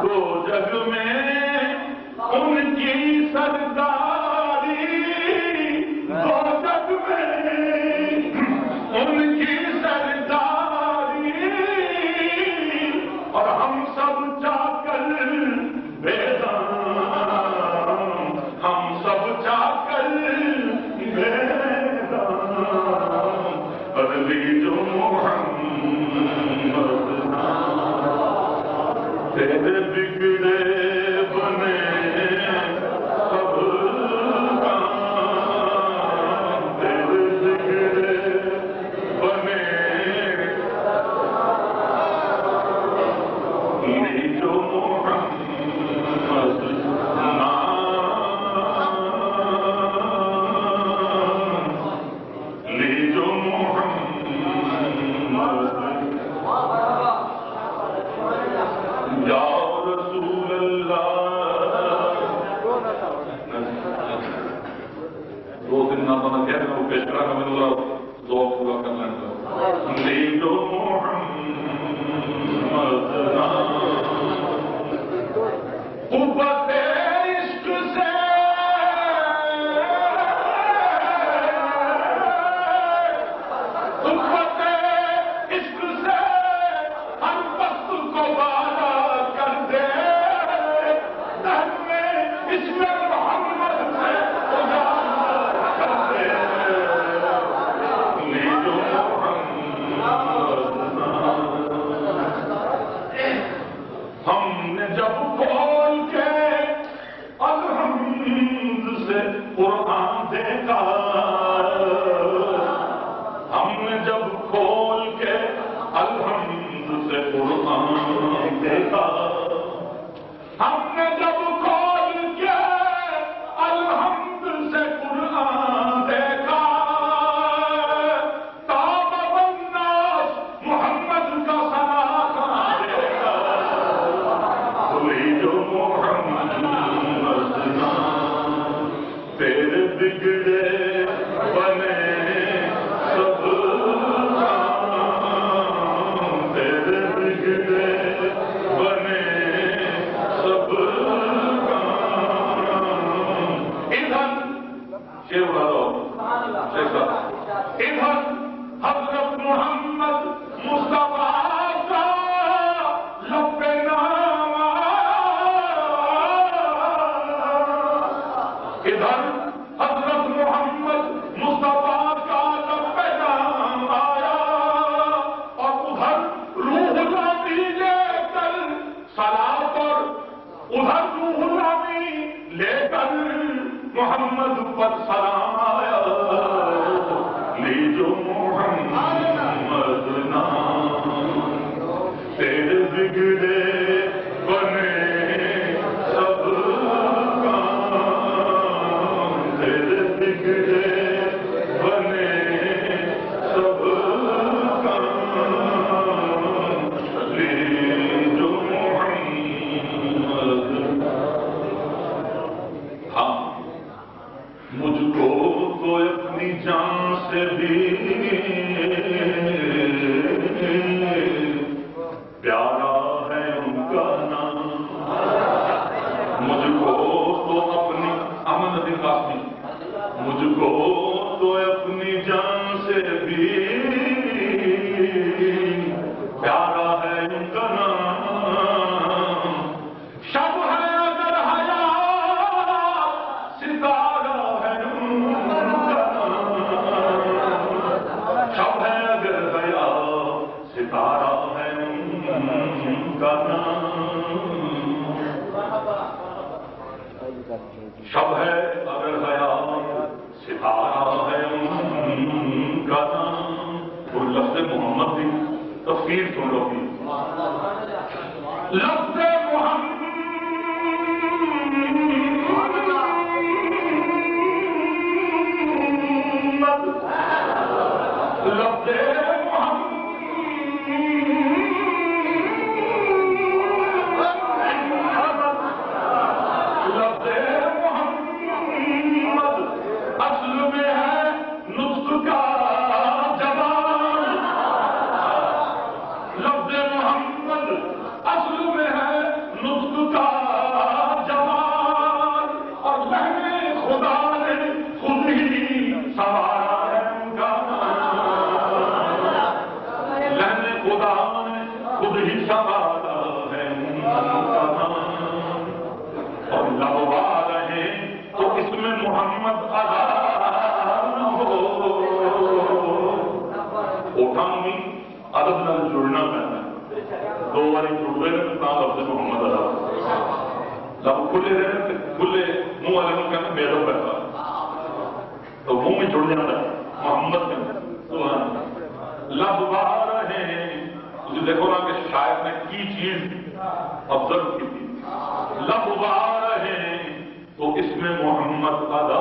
دو جگ میں ان کی سرداری، دو جگ میں ان کی سرداری، اور ہم سب چاکر بیدان، ہم سب چاکر بیدان، علی جو تیرے بگڑے بنے سب کام، تیرے بگڑے بنے یہ جو محمد یہ جو محمد یا رسول اللہ، دو دن نہ بنا کہہ رہا ہوں پیش کرا کہ میں نے ذوق پورا کرنا ہے لے جو محمد قوت عشق سے قوت عشق سے ہر وقت کو بالا کر دے، اس میں محمد سے اجاگر کر دے، لے جو ہم نے جب کھول کے الحمد سے قرآن دیکھا، ہم نے جب کھول کے الحمد سے قرآن دیکھا، ہم نے جب کھول کے الحمد سے قرآن دیکھا، تاب الناس محمد کا ثنا دیکھا، کوئی جو محمد تیرے بگڑے بنے سب کام، تیرے بگڑے بنے سب کام، ادھر شیر اڑا دو شیخ صاحب، ادھر حضرت محمد مصطفیٰ کا لب نام، ادھر حضرت محمد مصطفیٰ کا لب نام آیا، اور ادھر روح الامین لے کر صلاۃ، اور ادھر روح الامین لے کر محمد پر سلام آیا، لے جو محمد نام تیرے بگڑے بنے سب کام، تیرے بگڑے بنے سب کام، لے جو محمد۔ ہاں مجھ کو تو اپنی جان سے بھی پیارا ہے ان کا نام، مجھ کو تو اپنی احمد ندیم قاسمی، مجھ کو تو اپنی جان سے بھی پیارا ہے ان کا نام، شب ہے اگر حیات ستارہ ہے ان کا نام، شب ہے اگر حیات ستارہ ہے ان کا نام، شب ہے اگر حیات ستارہ ہے ان کا نام۔ وہ لفظ محمد کی تفسیر سن لو گی، لفظ محمد لفظ اصل میں ہے نطق کا جواب، ادب نال جڑنا پینا دو باری جڑ رہے ہیں تو لفظ محمد ادب لب کھلے رہے ہیں کھلے منہ والے کو کہتے بے ادب پیسہ تو منہ میں جڑ جاتا ہے محمد میں سبحان لب باہر رہے ہیں تجھے دیکھو نا کہ شاعر نے کی چیز آبزرو کی تھی لب باہر رہے ہیں تو اس میں محمد ادا